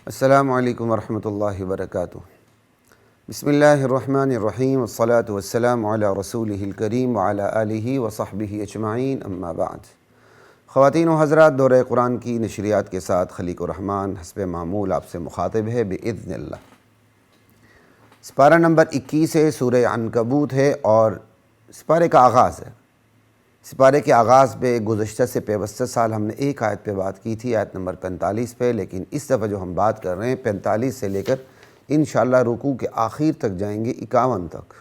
السلام علیکم ورحمۃ اللہ وبرکاتہ۔ بسم اللہ الرحمن الرحیم، والصلاة والسلام علی رسولہ الکریم وعلی آلہ وصحبہ اجمعین، اما بعد۔ خواتین و حضرات، دورہ قرآن کی نشریات کے ساتھ خلیق الرحمن حسب معمول آپ سے مخاطب ہے بإذن اللہ۔ سپارہ نمبر 21 ہے، سورہ عنکبوت ہے اور سپارے کا آغاز ہے۔ سپارے کے آغاز پہ گزشتہ سے پیوستہ سال ہم نے ایک آیت پہ بات کی تھی، آیت نمبر 45 پہ، لیکن اس دفعہ جو ہم بات کر رہے ہیں 45 سے لے کر انشاءاللہ رکوع کے آخر تک جائیں گے، 51 تک،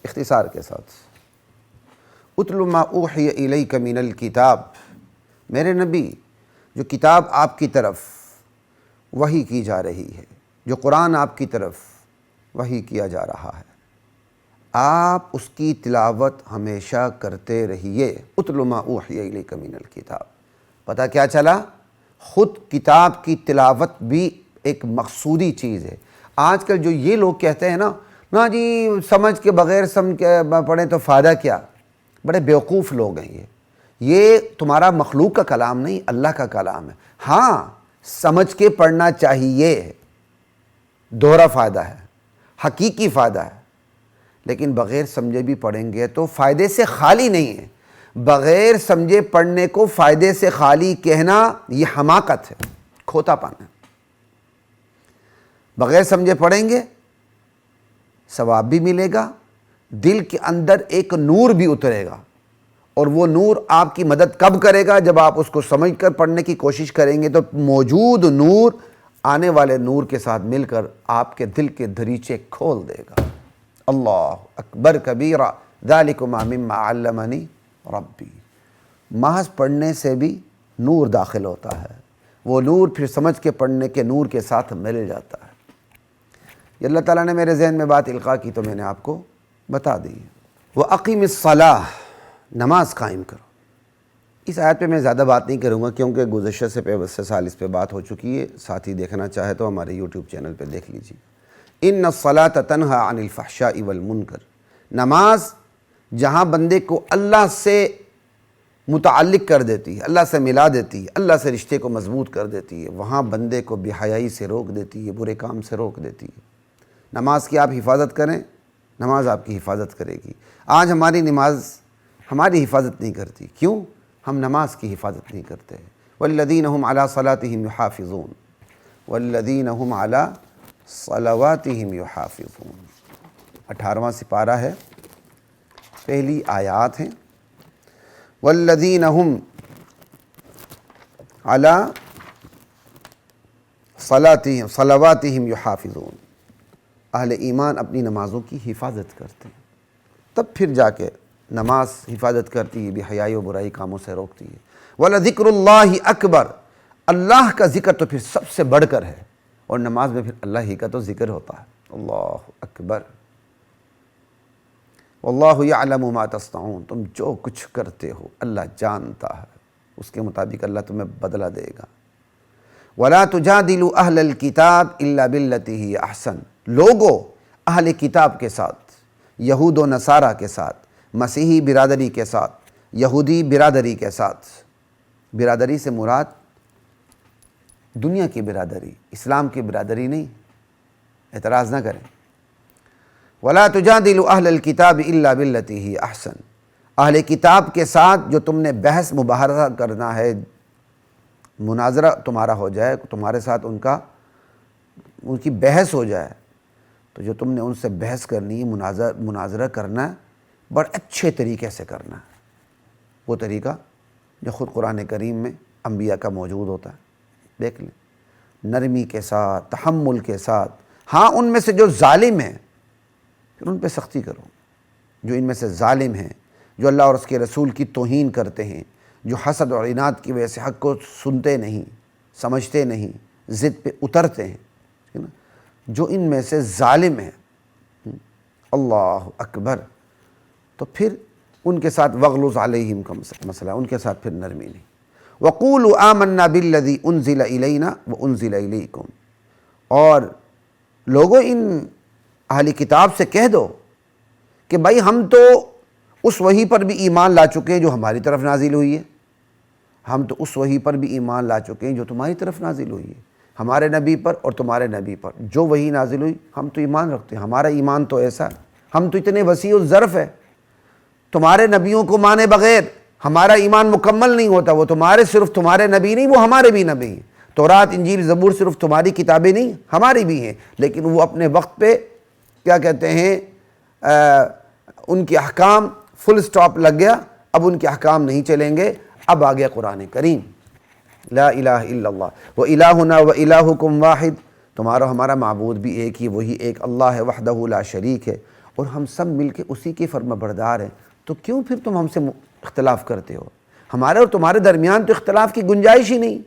اختصار کے ساتھ۔ اتل ما اوحی الیک من الکتاب، میرے نبی جو کتاب آپ کی طرف وحی کی جا رہی ہے، جو قرآن آپ کی طرف وحی کیا جا رہا ہے، آپ اس کی تلاوت ہمیشہ کرتے رہیے۔ اتل ما اوحی الیک من الکتاب، پتہ کیا چلا؟ خود کتاب کی تلاوت بھی ایک مقصودی چیز ہے۔ آج کل جو یہ لوگ کہتے ہیں نا جی سمجھ کے بغیر سمجھ کے پڑھیں تو فائدہ کیا، بڑے بیوقوف لوگ ہیں یہ تمہارا مخلوق کا کلام نہیں، اللہ کا کلام ہے۔ ہاں سمجھ کے پڑھنا چاہیے، دوہرا فائدہ ہے، حقیقی فائدہ ہے، لیکن بغیر سمجھے بھی پڑھیں گے تو فائدے سے خالی نہیں ہے۔ بغیر سمجھے پڑھنے کو فائدے سے خالی کہنا یہ حماقت ہے، کھوتا پن ہے۔ بغیر سمجھے پڑھیں گے ثواب بھی ملے گا، دل کے اندر ایک نور بھی اترے گا، اور وہ نور آپ کی مدد کب کرے گا؟ جب آپ اس کو سمجھ کر پڑھنے کی کوشش کریں گے تو موجود نور آنے والے نور کے ساتھ مل کر آپ کے دل کے دریچے کھول دے گا۔ اللہ اکبر کبیرہ، ذالکم مما علمنی ربی۔ محض پڑھنے سے بھی نور داخل ہوتا ہے، وہ نور پھر سمجھ کے پڑھنے کے نور کے ساتھ مل جاتا ہے۔ یہ اللہ تعالیٰ نے میرے ذہن میں بات القاء کی تو میں نے آپ کو بتا دی۔ وَأَقِمِ الصَّلَاةَ، نماز قائم کرو۔ اس آیت پہ میں زیادہ بات نہیں کروں گا کیونکہ گزشتہ سے پیوستہ سال اس پہ بات ہو چکی ہے، ساتھی دیکھنا چاہے تو ہمارے یوٹیوب چینل پہ دیکھ لیجیے۔ ان الصلاۃ تنہی عن الفحشاء والمنکر، نماز جہاں بندے کو اللہ سے متعلق کر دیتی ہے، اللہ سے ملا دیتی ہے، اللہ سے رشتے کو مضبوط کر دیتی ہے، وہاں بندے کو بے حیائی سے روک دیتی ہے، برے کام سے روک دیتی ہے۔ نماز کی آپ حفاظت کریں، نماز آپ کی حفاظت کرے گی۔ آج ہماری نماز ہماری حفاظت نہیں کرتی، کیوں؟ ہم نماز کی حفاظت نہیں کرتے۔ والذین هم علی صلاتہم یحافظون، والذین هم علی صلواتہم یحافظون۔ 18واں سپارہ ہے، پہلی آیات ہیں۔ والذین هم علی صلواتہم یحافظون، اہل ایمان اپنی نمازوں کی حفاظت کرتے ہیں، تب پھر جا کے نماز حفاظت کرتی ہے، بے حیائی و برائی کاموں سے روکتی ہے۔ وَلَذِكْرُ اللَّهِ أَكْبَرُ، اللہ کا ذکر تو پھر سب سے بڑھ کر ہے، اور نماز میں پھر اللہ ہی کا تو ذکر ہوتا ہے۔ اللہ اکبر۔ وَاللَّهُ يَعْلَمُ مَا تَصْنَعُونَ، تم جو کچھ کرتے ہو اللہ جانتا ہے، اس کے مطابق اللہ تمہیں بدلہ دے گا۔ وَلَا تُجَادِلُوا أَهْلَ الْكِتَابِ إِلَّا بِالَّتِي هِيَ أَحْسَنُ، لوگو اہل کتاب کے ساتھ، یہود و نصارہ کے ساتھ، مسیحی برادری کے ساتھ، یہودی برادری کے ساتھ، برادری سے مراد دنیا کی برادری، اسلام کی برادری نہیں، اعتراض نہ کریں۔ وَلَا تُجَادِلُوا أَهْلَ الْكِتَابِ إِلَّا بِالَّتِي هِيَ أَحْسَنُ، اہل کتاب کے ساتھ جو تم نے بحث مباحثہ کرنا ہے، مناظرہ تمہارا ہو جائے، تمہارے ساتھ ان کی بحث ہو جائے، تو جو تم نے ان سے بحث کرنی ہے، مناظرہ کرنا ہے، بڑے اچھے طریقے سے کرنا ہے، وہ طریقہ جو خود قرآن کریم میں انبیاء کا موجود ہوتا ہے۔ دیکھ لیں، نرمی کے ساتھ، تحمل کے ساتھ۔ ہاں ان میں سے جو ظالم ہیں پھر ان پہ سختی کرو، جو ان میں سے ظالم ہیں، جو اللہ اور اس کے رسول کی توہین کرتے ہیں، جو حسد اور عناد کی وجہ سے حق کو سنتے نہیں، سمجھتے نہیں، ضد پہ اترتے ہیں، جو ان میں سے ظالم ہیں، اللہ اکبر، تو پھر ان کے ساتھ وغلظ علیہم کا مسئلہ، ان کے ساتھ پھر نرمی نہیں۔ وَقُولُوا آمَنَّا بِالَّذِي أُنزِلَ إِلَيْنَا وَأُنزِلَ إِلَيْكُمْ، اور لوگوں ان اہل کتاب سے کہہ دو کہ بھائی ہم تو اس وحی پر بھی ایمان لا چکے ہیں جو ہماری طرف نازل ہوئی ہے، ہم تو اس وحی پر بھی ایمان لا چکے ہیں جو تمہاری طرف نازل ہوئی ہے، ہمارے نبی پر اور تمہارے نبی پر جو وحی نازل ہوئی ہم تو ایمان رکھتے ہیں. ہمارا ایمان تو ایسا ہے, ہم تو اتنے وسیع الظرف ہے. تمہارے نبیوں کو مانے بغیر ہمارا ایمان مکمل نہیں ہوتا. وہ تمہارے صرف تمہارے نبی نہیں, وہ ہمارے بھی نبی ہیں. تورات انجیل زبور صرف تمہاری کتابیں نہیں, ہماری بھی ہیں, لیکن وہ اپنے وقت پہ کیا کہتے ہیں ان کے احکام فل سٹاپ لگ گیا, اب ان کے احکام نہیں چلیں گے. اب آ گیا قرآن کریم, لا الہ الا اللہ وإلہنا وإلہکم واحد, تمہارا ہمارا معبود بھی ایک ہی, وہی ایک اللہ ہے, وحدہ لا شریک ہے, اور ہم سب مل کے اسی کے فرما بردار ہیں. تو کیوں پھر تم ہم سے اختلاف کرتے ہو؟ ہمارے اور تمہارے درمیان تو اختلاف کی گنجائش ہی نہیں.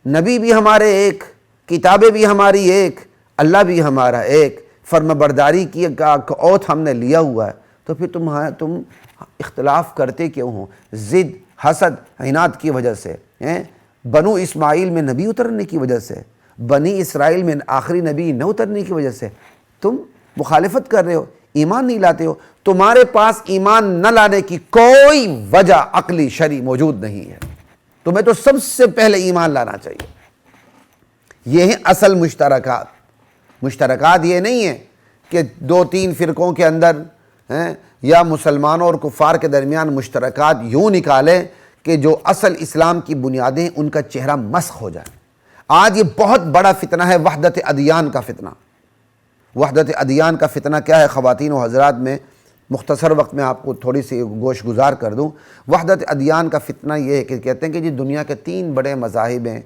نبی بھی ہمارے ایک, کتابیں بھی ہماری ایک, اللہ بھی ہمارا ایک, فرما برداری کی اوتھ ہم نے لیا ہوا ہے. تو پھر تم اختلاف کرتے کیوں ہو؟ ضد, حسد, عناد کی وجہ سے, بنو اسماعیل میں نبی اترنے کی وجہ سے, بنی اسرائیل میں آخری نبی نہ اترنے کی وجہ سے تم مخالفت کر رہے ہو, ایمان نہیں لاتے ہو. تمہارے پاس ایمان نہ لانے کی کوئی وجہ عقلی شرعی موجود نہیں ہے. تمہیں تو سب سے پہلے ایمان لانا چاہیے. یہ ہیں اصل مشترکات. مشترکات یہ نہیں ہے کہ دو تین فرقوں کے اندر یا مسلمانوں اور کفار کے درمیان مشترکات یوں نکالیں کہ جو اصل اسلام کی بنیادیں ان کا چہرہ مسخ ہو جائے. آج یہ بہت بڑا فتنہ ہے, وحدت ادیان کا فتنہ. وحدت ادیان کا فتنہ کیا ہے خواتین و حضرات؟ میں مختصر وقت میں آپ کو تھوڑی سی گوش گزار کر دوں. وحدت ادیان کا فتنہ یہ ہے کہ کہتے ہیں کہ جی دنیا کے 3 بڑے مذاہب ہیں,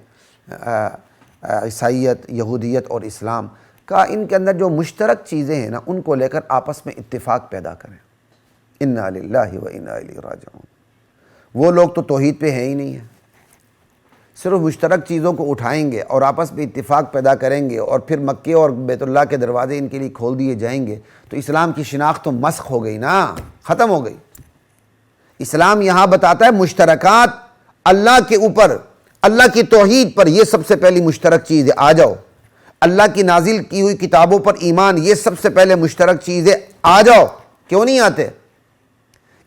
عیسائیت, یہودیت اور اسلام کا, ان کے اندر جو مشترک چیزیں ہیں نا ان کو لے کر آپس میں اتفاق پیدا کریں. انا للہ و انا الیہ راجعون. وہ لوگ تو توحید پہ ہیں ہی نہیں ہیں, صرف مشترک چیزوں کو اٹھائیں گے اور آپس میں اتفاق پیدا کریں گے, اور پھر مکے اور بیت اللہ کے دروازے ان کے لیے کھول دیے جائیں گے. تو اسلام کی شناخت تو مسخ ہو گئی نا, ختم ہو گئی. اسلام یہاں بتاتا ہے مشترکات اللہ کے اوپر, اللہ کی توحید پر, یہ سب سے پہلی مشترک چیز ہے. آ جاؤ. اللہ کی نازل کی ہوئی کتابوں پر ایمان, یہ سب سے پہلے مشترک چیز ہے. آ جاؤ. کیوں نہیں آتے؟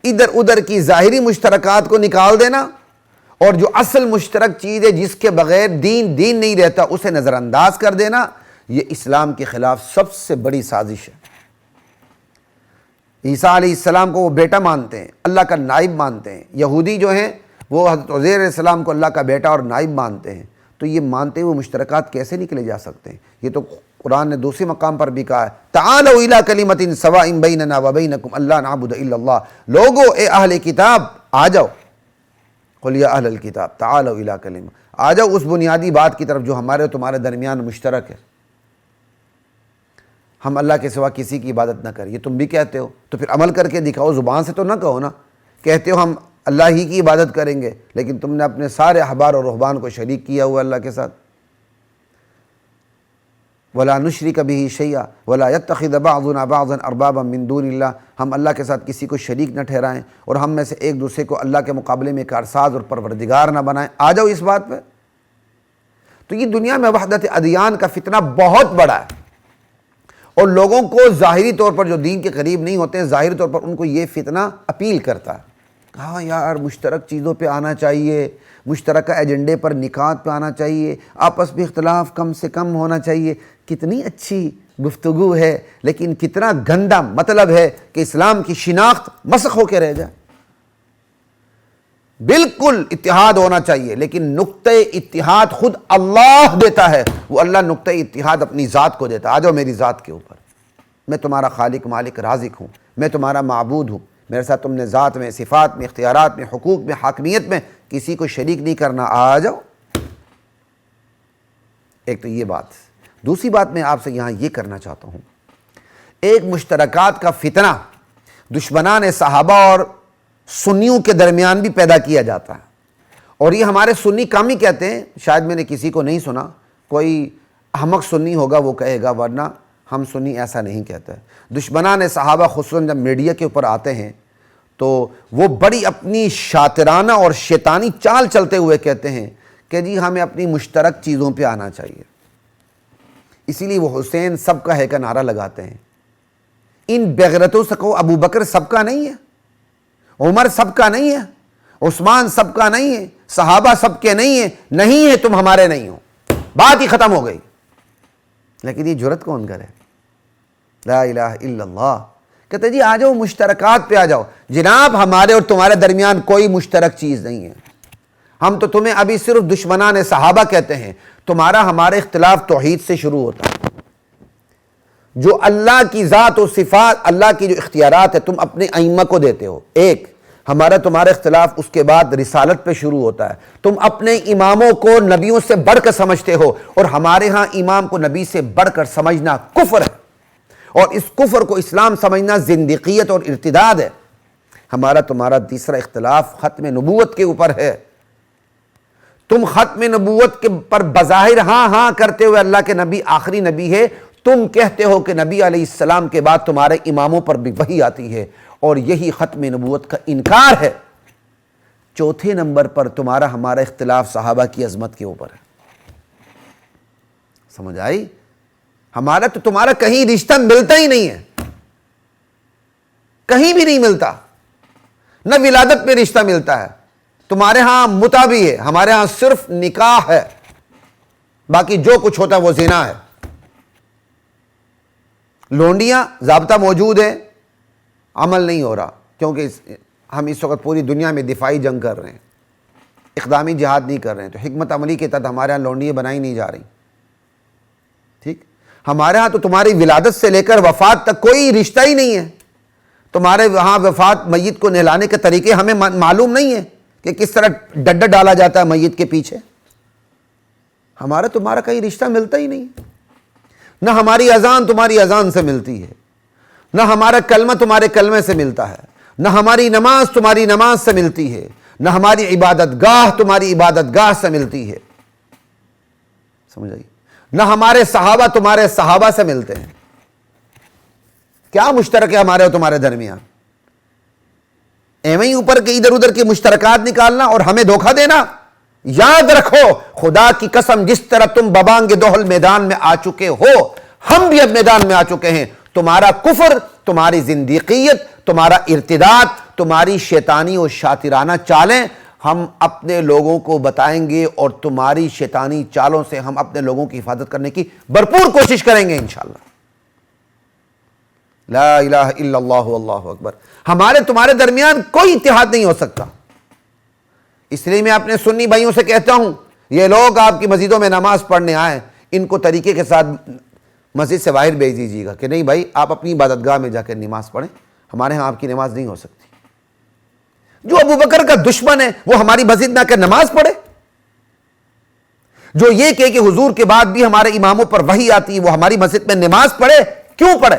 ادھر ادھر کی ظاہری مشترکات کو نکال دینا, اور جو اصل مشترک چیز ہے جس کے بغیر دین نہیں رہتا اسے نظر انداز کر دینا, یہ اسلام کے خلاف سب سے بڑی سازش ہے. عیسیٰ علیہ السلام کو وہ بیٹا مانتے ہیں, اللہ کا نائب مانتے ہیں. یہودی جو ہیں وہ حضرت عزیر علیہ السلام کو اللہ کا بیٹا اور نائب مانتے ہیں. تو یہ مانتے ہوئے مشترکات کیسے نکلے جا سکتے ہیں؟ یہ تو قرآن نے دوسرے مقام پر بھی کہا ہے, تعالوا الی کلمۃ سواء بیننا وبینکم الا نعبد الا اللہ. لوگو, اے اہل کتاب آ جاؤ, قل یا اہل الکتاب تعالوا الی کلمہ, آ جاؤ اس بنیادی بات کی طرف جو ہمارے اور تمہارے درمیان مشترک ہے. ہم اللہ کے سوا کسی کی عبادت نہ کریں. یہ تم بھی کہتے ہو, تو پھر عمل کر کے دکھاؤ, زبان سے تو نہ کہو نا. کہتے ہو ہم اللہ ہی کی عبادت کریں گے, لیکن تم نے اپنے سارے احبار اور رہبان کو شریک کیا ہوا اللہ کے ساتھ. وَلَا نُشْرِكَ بِهِ شَيْئًا وَلَا يَتَّخِذَ بَعْضُنَا بَعْضًا أَرْبَابًا مِّن دُونِ اللَّهِ. ہم اللہ کے ساتھ کسی کو شریک نہ ٹھہرائیں, اور ہم میں سے ایک دوسرے کو اللہ کے مقابلے میں کارساز اور پروردگار نہ بنائیں. آ جاؤ اس بات پہ. تو یہ دنیا میں وحدت ادیان کا فتنہ بہت بڑا ہے, اور لوگوں کو ظاہری طور پر جو دین کے قریب نہیں ہوتے ہیں, ظاہری طور پر ان کو یہ فتنہ اپیل کرتا ہے. ہاں یار, مشترک چیزوں پہ آنا چاہیے, مشترکہ ایجنڈے پر نکات پہ آنا چاہیے, آپس میں اختلاف کم سے کم ہونا چاہیے. کتنی اچھی گفتگو ہے, لیکن کتنا گندا مطلب ہے کہ اسلام کی شناخت مسخ ہو کے رہ جائے. بالکل اتحاد ہونا چاہیے, لیکن نقطہ اتحاد خود اللہ دیتا ہے. وہ اللہ نقطہ اتحاد اپنی ذات کو دیتا ہے. آ جاؤ میری ذات کے اوپر, میں تمہارا خالق مالک رازق ہوں, میں تمہارا معبود ہوں, میرے ساتھ تم نے ذات میں, صفات میں, اختیارات میں, حقوق میں, حاکمیت میں کسی کو شریک نہیں کرنا. آ جاؤ. ایک تو یہ بات. دوسری بات میں آپ سے یہاں یہ کرنا چاہتا ہوں, ایک مشترکات کا فتنہ دشمنان صحابہ اور سنیوں کے درمیان بھی پیدا کیا جاتا ہے, اور یہ ہمارے سنی کم ہی کہتے ہیں. شاید میں نے کسی کو نہیں سنا, کوئی احمق سنی ہوگا وہ کہے گا, ورنہ ہم سنی ایسا نہیں کہتے. دشمنان صحابہ خصوصاً جب میڈیا کے اوپر آتے ہیں تو وہ بڑی اپنی شاطرانہ اور شیطانی چال چلتے ہوئے کہتے ہیں کہ جی ہمیں اپنی مشترک چیزوں پہ آنا چاہیے. اسی لیے وہ حسین سب کا ہے کا نعرہ لگاتے ہیں. ان بغیرتوں سے کہو ابو بکر سب کا نہیں ہے, عمر سب کا نہیں ہے, عثمان سب کا نہیں ہے, صحابہ سب کے نہیں ہیں. نہیں ہے, تم ہمارے نہیں ہو. بات ہی ختم ہو گئی. لیکن یہ جرت کون کرے؟ لا الہ الا اللہ. کہتے جی آ جاؤ مشترکات پہ آ جاؤ. جناب ہمارے اور تمہارے درمیان کوئی مشترک چیز نہیں ہے. ہم تو تمہیں ابھی صرف دشمنان صحابہ کہتے ہیں. تمہارا ہمارا اختلاف توحید سے شروع ہوتا ہے. جو اللہ کی ذات و صفات، اللہ کی جو اختیارات ہے، تم اپنے ائمہ کو دیتے ہو. ایک ہمارا تمہارا اختلاف اس کے بعد رسالت پہ شروع ہوتا ہے. تم اپنے اماموں کو نبیوں سے بڑھ کر سمجھتے ہو، اور ہمارے ہاں امام کو نبی سے بڑھ کر سمجھنا کفر ہے، اور اس کفر کو اسلام سمجھنا زندقیت اور ارتداد ہے. ہمارا تمہارا تیسرا اختلاف ختم نبوت کے اوپر ہے. تم ختم نبوت کے پر بظاہر ہاں ہاں کرتے ہوئے اللہ کے نبی آخری نبی ہے. تم کہتے ہو کہ نبی علیہ السلام کے بعد تمہارے اماموں پر بھی وحی آتی ہے، اور یہی ختم نبوت کا انکار ہے. چوتھے نمبر پر تمہارا ہمارا اختلاف صحابہ کی عظمت کے اوپر ہے. سمجھ آئی؟ ہمارا تو تمہارا کہیں رشتہ ملتا ہی نہیں ہے، کہیں بھی نہیں ملتا. نہ ولادت میں رشتہ ملتا ہے. تمہارے ہاں متع بھی ہے، ہمارے ہاں صرف نکاح ہے، باقی جو کچھ ہوتا ہے وہ زنا ہے. لونڈیاں ضابطہ موجود ہے، عمل نہیں ہو رہا، کیونکہ ہم اس وقت پوری دنیا میں دفاعی جنگ کر رہے ہیں، اقدامی جہاد نہیں کر رہے ہیں، تو حکمت عملی کے تحت ہمارے ہاں لونڈیاں بنائی نہیں جا رہی. ٹھیک، ہمارے ہاں تو تمہاری ولادت سے لے کر وفات تک کوئی رشتہ ہی نہیں ہے. تمہارے وہاں وفات میت کو نہلانے کے طریقے ہمیں معلوم نہیں ہے کہ کس طرح ڈڈا ڈالا جاتا ہے میت کے پیچھے. ہمارا تمہارا کہیں رشتہ ملتا ہی نہیں. نہ ہماری اذان تمہاری اذان سے ملتی ہے، نہ ہمارا کلمہ تمہارے کلمے سے ملتا ہے، نہ ہماری نماز تمہاری نماز سے ملتی ہے، نہ ہماری عبادت گاہ تمہاری عبادت گاہ سے ملتی ہے. سمجھ آئی؟ نہ ہمارے صحابہ تمہارے صحابہ سے ملتے ہیں. کیا مشترک ہے ہمارے اور تمہارے درمیان؟ ایویں اوپر کے ادھر ادھر کی مشترکات نکالنا اور ہمیں دھوکہ دینا. یاد رکھو، خدا کی قسم، جس طرح تم ببانگ دوحل میدان میں آ چکے ہو، ہم بھی اب میدان میں آ چکے ہیں. تمہارا کفر، تمہاری زندیقیت، تمہارا ارتداد، تمہاری شیطانی اور شاطرانہ چالیں ہم اپنے لوگوں کو بتائیں گے، اور تمہاری شیطانی چالوں سے ہم اپنے لوگوں کی حفاظت کرنے کی بھرپور کوشش کریں گے انشاءاللہ. لا الہ الا اللہ واللہ اکبر. ہمارے تمہارے درمیان کوئی اتحاد نہیں ہو سکتا. اس لیے میں اپنے سنی بھائیوں سے کہتا ہوں، یہ لوگ آپ کی مسجدوں میں نماز پڑھنے آئیں، ان کو طریقے کے ساتھ مسجد سے باہر بھیج دیجیے گا کہ نہیں بھائی آپ اپنی عبادت گاہ میں جا کر نماز پڑھیں، ہمارے ہاں آپ کی نماز نہیں ہو سکتی. جو ابو بکر کا دشمن ہے وہ ہماری مسجد میں آ کر نماز پڑھے. جو یہ کہے کہ حضور کے بعد بھی ہمارے اماموں پر وحی آتی ہے، وہ ہماری مسجد میں نماز پڑھے. کیوں پڑھے؟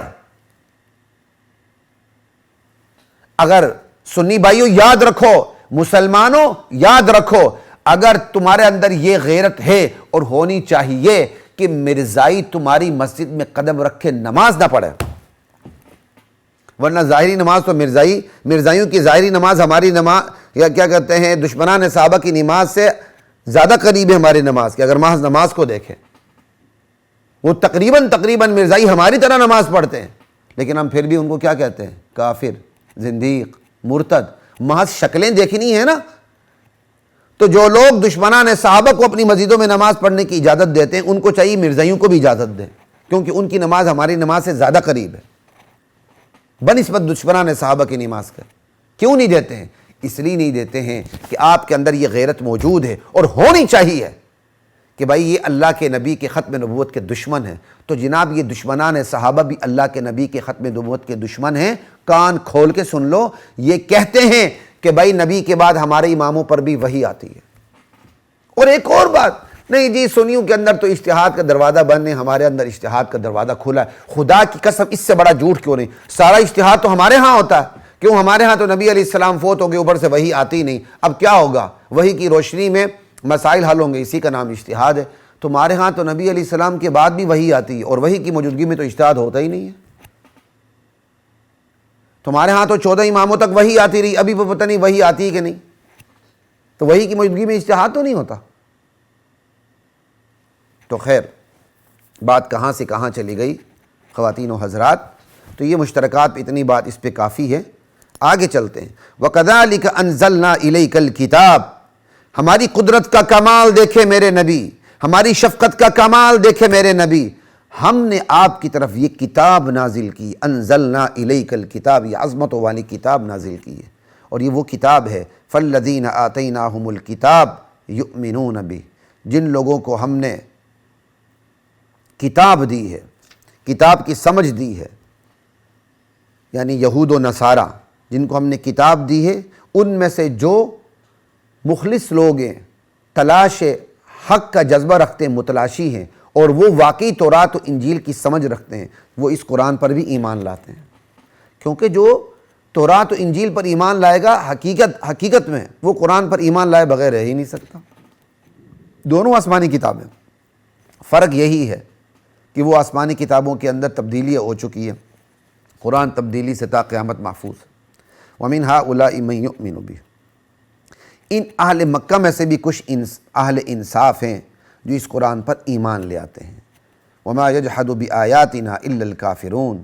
اگر سنی بھائیوں یاد رکھو، مسلمانوں یاد رکھو، اگر تمہارے اندر یہ غیرت ہے اور ہونی چاہیے کہ مرزائی تمہاری مسجد میں قدم رکھ کے نماز نہ پڑھے، ورنہ ظاہری نماز تو مرزائیوں کی ظاہری نماز ہماری نماز، یا کیا کہتے ہیں، دشمنان صحابہ کی نماز سے زیادہ قریب ہے ہماری نماز کے. اگر محض نماز کو دیکھیں، وہ تقریباً مرزائی ہماری طرح نماز پڑھتے ہیں، لیکن ہم پھر بھی ان کو کیا کہتے ہیں؟ کافر، زندیق، مرتد. محض شکلیں دیکھنی ہے نا. تو جو لوگ دشمنان صحابہ کو اپنی مسجدوں میں نماز پڑھنے کی اجازت دیتے ہیں، ان کو چاہیے مرزائیوں کو بھی اجازت دیں، کیونکہ ان کی نماز ہماری نماز سے زیادہ قریب ہے بنسبت دشمنان صحابہ کی نماز کا. کیوں نہیں دیتے ہیں؟ اس لیے نہیں دیتے ہیں کہ آپ کے اندر یہ غیرت موجود ہے اور ہونی چاہیے کہ بھائی یہ اللہ کے نبی کے ختم نبوت کے دشمن ہیں. تو جناب یہ دشمنان صحابہ بھی اللہ کے نبی کے ختم نبوت کے دشمن ہیں. کان کھول کے سن لو، یہ کہتے ہیں کہ بھائی نبی کے بعد ہمارے اماموں پر بھی وحی آتی ہے. اور ایک اور بات، نہیں جی سنیوں کے اندر تو اجتہاد کا دروازہ بند ہے، ہمارے اندر اجتہاد کا دروازہ کھلا ہے. خدا کی قسم اس سے بڑا جھوٹ کیوں نہیں؟ سارا اجتہاد تو ہمارے ہاں ہوتا ہے. کیوں؟ ہمارے ہاں تو نبی علیہ السلام فوت ہو گئے، اوپر سے وحی آتی نہیں. اب کیا ہوگا؟ وحی کی روشنی میں مسائل حل ہوں گے، اسی کا نام اجتہاد ہے. تمہارے ہاں تو نبی علیہ السلام کے بعد بھی وحی آتی ہے، اور وحی کی موجودگی میں تو اجتہاد ہوتا ہی نہیں ہے. تمہارے ہاں تو 14 اماموں تک وحی آتی رہی، ابھی پتہ نہیں وحی آتی ہے کہ نہیں. تو وحی کی موجودگی میں اجتہاد تو نہیں ہوتا. تو خیر، بات کہاں سے کہاں چلی گئی خواتین و حضرات. تو یہ مشترکات پہ اتنی بات اس پہ کافی ہے. آگے چلتے ہیں. وَكَذَلِكَ أَنزَلْنَا إِلَيْكَ الْكِتَابَ. ہماری قدرت کا کمال دیکھے میرے نبی. ہماری شفقت کا کمال دیکھے میرے نبی، ہم نے آپ کی طرف یہ کتاب نازل کی، انزلنا الیک الکتاب، یہ عظمتوں والی کتاب نازل کی ہے، اور یہ وہ کتاب ہے فالذین آتیناہم الکتاب یؤمنون بہ، جن لوگوں کو ہم نے کتاب دی ہے، کتاب کی سمجھ دی ہے، یعنی یہود و نصارہ جن کو ہم نے کتاب دی ہے، ان میں سے جو مخلص لوگ ہیں، تلاش حق کا جذبہ رکھتے ہیں، متلاشی ہیں، اور وہ واقعی تورات و انجیل کی سمجھ رکھتے ہیں، وہ اس قرآن پر بھی ایمان لاتے ہیں، کیونکہ جو تورات و انجیل پر ایمان لائے گا حقیقت میں وہ قرآن پر ایمان لائے بغیر رہ ہی نہیں سکتا۔ دونوں آسمانی کتابیں، فرق یہی ہے کہ وہ آسمانی کتابوں کے اندر تبدیلیاں ہو چکی ہیں، قرآن تبدیلی سے تا قیامت محفوظ ہے۔ وَمِنْ هَؤُلَاءِ مَن يُؤْمِنُ بِهِ، ان اہل مکہ میں سے بھی کچھ اہل انصاف ہیں جو اس قرآن پر ایمان لے آتے ہیں۔ وَمَا يَجْحَدُ بِآيَاتِنَا إِلَّا الْكَافِرُونَ،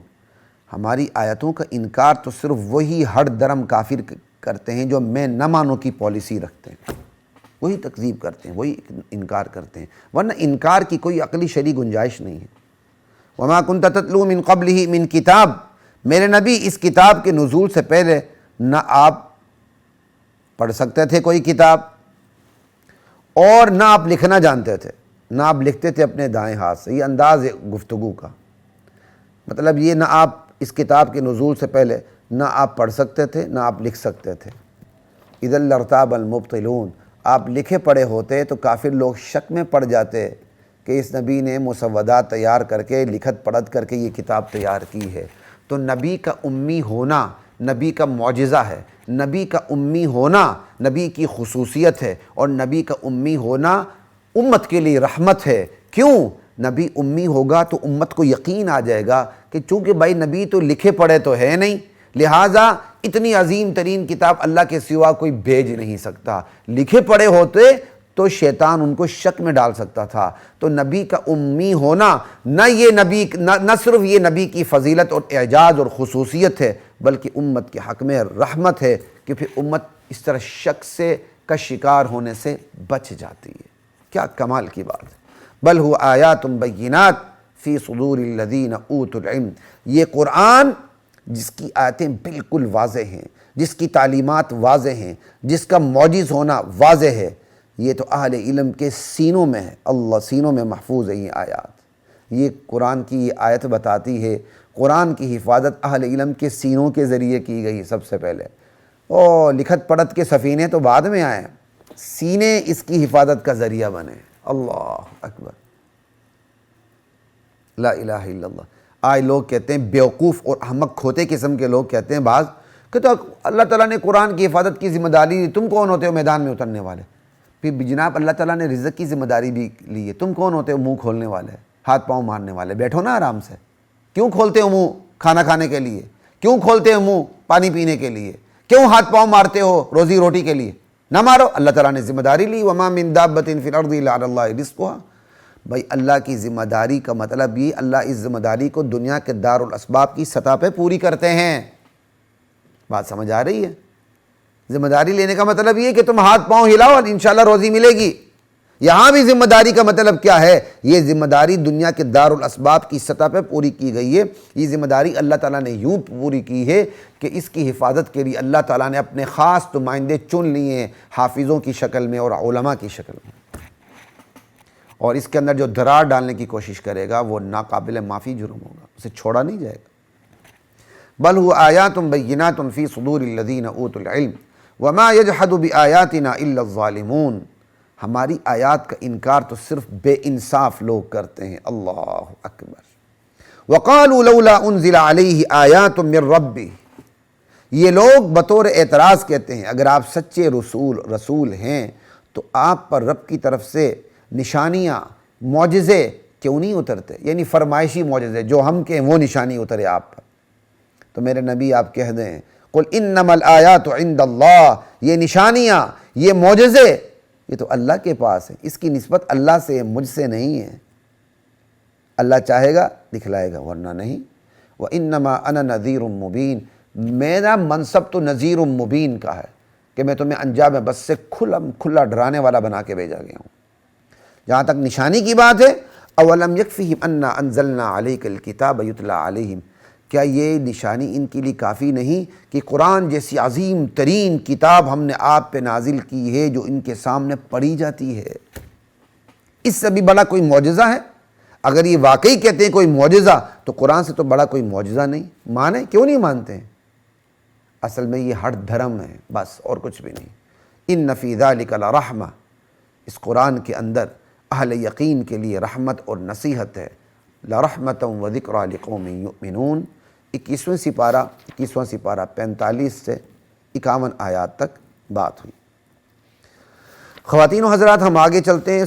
ہماری آیتوں کا انکار تو صرف وہی ہر درم کافر کرتے ہیں جو میں نہ مانو کی پالیسی رکھتے ہیں، وہی تکذیب کرتے ہیں، وہی انکار کرتے ہیں، ورنہ انکار کی کوئی عقلی شرعی گنجائش نہیں ہے۔ وَمَا كُنْتَ تَتْلُو مِن قَبْلِهِ مِن کتاب، میرے نبی اس کتاب کے نزول سے پہلے نہ آپ پڑھ سکتے تھے کوئی کتاب، اور نہ آپ لکھنا جانتے تھے، نہ آپ لکھتے تھے اپنے دائیں ہاتھ سے۔ یہ انداز ہے گفتگو کا، مطلب یہ نہ آپ اس کتاب کے نزول سے پہلے نہ آپ پڑھ سکتے تھے نہ آپ لکھ سکتے تھے۔ اذا لارتاب المبطلون، آپ لکھے پڑھے ہوتے تو کافر لوگ شک میں پڑ جاتے کہ اس نبی نے مسودات تیار کر کے لکھت پڑھت کر کے یہ کتاب تیار کی ہے۔ تو نبی کا امی ہونا نبی کا معجزہ ہے، نبی کا امی ہونا نبی کی خصوصیت ہے، اور نبی کا امی ہونا امت کے لیے رحمت ہے۔ کیوں؟ نبی امی ہوگا تو امت کو یقین آ جائے گا کہ چونکہ بھائی نبی تو لکھے پڑھے تو ہے نہیں، لہٰذا اتنی عظیم ترین کتاب اللہ کے سوا کوئی بھیج نہیں سکتا۔ لکھے پڑھے ہوتے تو شیطان ان کو شک میں ڈال سکتا تھا۔ تو نبی کا امی ہونا نہ صرف یہ نبی کی فضیلت اور اعجاز اور خصوصیت ہے، بلکہ امت کے حق میں رحمت ہے کہ پھر امت اس طرح شک سے کا شکار ہونے سے بچ جاتی ہے۔ کیا کمال کی بات ہے۔ بل هو آیات بینات فی صدور الذین اوتوا العلم، یہ قرآن جس کی آیتیں بالکل واضح ہیں، جس کی تعلیمات واضح ہیں، جس کا معجز ہونا واضح ہے، یہ تو اہل علم کے سینوں میں ہے، اللہ سینوں میں محفوظ ہے یہ آیات۔ یہ قرآن کی یہ آیت بتاتی ہے قرآن کی حفاظت اہل علم کے سینوں کے ذریعے کی گئی سب سے پہلے، اور لکھت پڑھت کے سفینے تو بعد میں آئے، سینے اس کی حفاظت کا ذریعہ بنے۔ اللہ اکبر، لا الہ الا اللہ۔ آج لوگ کہتے ہیں، بیوقوف اور احمق کھوتے قسم کے لوگ کہتے ہیں بعض کہ تو اللہ تعالیٰ نے قرآن کی حفاظت کی ذمہ داری لی، تم کون ہوتے ہو میدان میں اترنے والے؟ پھر جناب اللہ تعالیٰ نے رزق کی ذمہ داری بھی لی ہے، تم کون ہوتے ہو منہ کھولنے والے، ہاتھ پاؤں مارنے والے؟ بیٹھو نا آرام سے۔ کیوں کھولتے ہو منہ کھانا کھانے کے لیے؟ کیوں کھولتے ہو منہ پانی پینے کے لیے؟ کیوں ہاتھ پاؤں مارتے ہو روزی روٹی کے لیے؟ نہ مارو، اللہ تعالیٰ نے ذمہ داری لی۔ وما من دابۃ فی الارض الا علی اللہ رزقها، بھائی اللہ کی ذمہ داری کا مطلب یہ اللہ اس ذمہ داری کو دنیا کے دارالاسباب کی سطح پہ پوری کرتے ہیں۔ بات سمجھ آ رہی ہے؟ ذمہ داری لینے کا مطلب یہ کہ تم ہاتھ پاؤں ہلاؤ اور انشاءاللہ روزی ملے گی۔ یہاں بھی ذمہ داری کا مطلب کیا ہے؟ یہ ذمہ داری دنیا کے دارالاسباب کی سطح پہ پوری کی گئی ہے۔ یہ ذمہ داری اللہ تعالیٰ نے یوں پوری کی ہے کہ اس کی حفاظت کے لیے اللہ تعالیٰ نے اپنے خاص نمائندے چن لیے ہیں، حافظوں کی شکل میں اور علماء کی شکل میں، اور اس کے اندر جو درار ڈالنے کی کوشش کرے گا وہ ناقابل معافی جرم ہوگا، اسے چھوڑا نہیں جائے گا۔ بل هو آیات بینات فی صدور الذین اوتوا العلم وما یجحد بآیاتنا الا الظالمون، ہماری آیات کا انکار تو صرف بے انصاف لوگ کرتے ہیں۔ اللہ اکبر۔ وقالوا لولا انزل علیہ آیات من ربہ، یہ لوگ بطور اعتراض کہتے ہیں اگر آپ سچے رسول ہیں تو آپ پر رب کی طرف سے نشانیاں معجزے کیوں نہیں اترتے؟ یعنی فرمائشی معجزے جو ہم کہیں وہ نشانی اترے آپ پر۔ تو میرے نبی آپ کہہ دیں قل انما الآیات عند اللہ، یہ نشانیاں یہ معجزے یہ تو اللہ کے پاس ہیں، اس کی نسبت اللہ سے مجھ سے نہیں ہے۔ اللہ چاہے گا دکھلائے گا ورنہ نہیں۔ وانما انا نذیر مبین، میرا منصب تو نذیر مبین کا ہے کہ میں تمہیں انجام بس سے کھلا ڈرانے والا بنا کے بھیجا گیا ہوں۔ جہاں تک نشانی کی بات ہے، اولم یکفہم انا انزلنا علیک الکتاب یتلی علیہم، کیا یہ نشانی ان کے لیے کافی نہیں کہ قرآن جیسی عظیم ترین کتاب ہم نے آپ پہ نازل کی ہے جو ان کے سامنے پڑھی جاتی ہے؟ اس سے بھی بڑا کوئی معجزہ ہے؟ اگر یہ واقعی کہتے ہیں کوئی معجزہ تو قرآن سے تو بڑا کوئی معجزہ نہیں، مانیں کیوں نہیں مانتے ہیں؟ اصل میں یہ ہٹ دھرم ہے بس، اور کچھ بھی نہیں۔ ان فی ذلک لرحمہ، اس قرآن کے اندر اہل یقین کے لیے رحمت اور نصیحت ہے۔ لرحمۃ و ذکریٰ لقوم یؤمنون، 21واں سپارہ 45 سے 51 آیات تک بات ہوئی۔ خواتین و حضرات، ہم آگے چلتے ہیں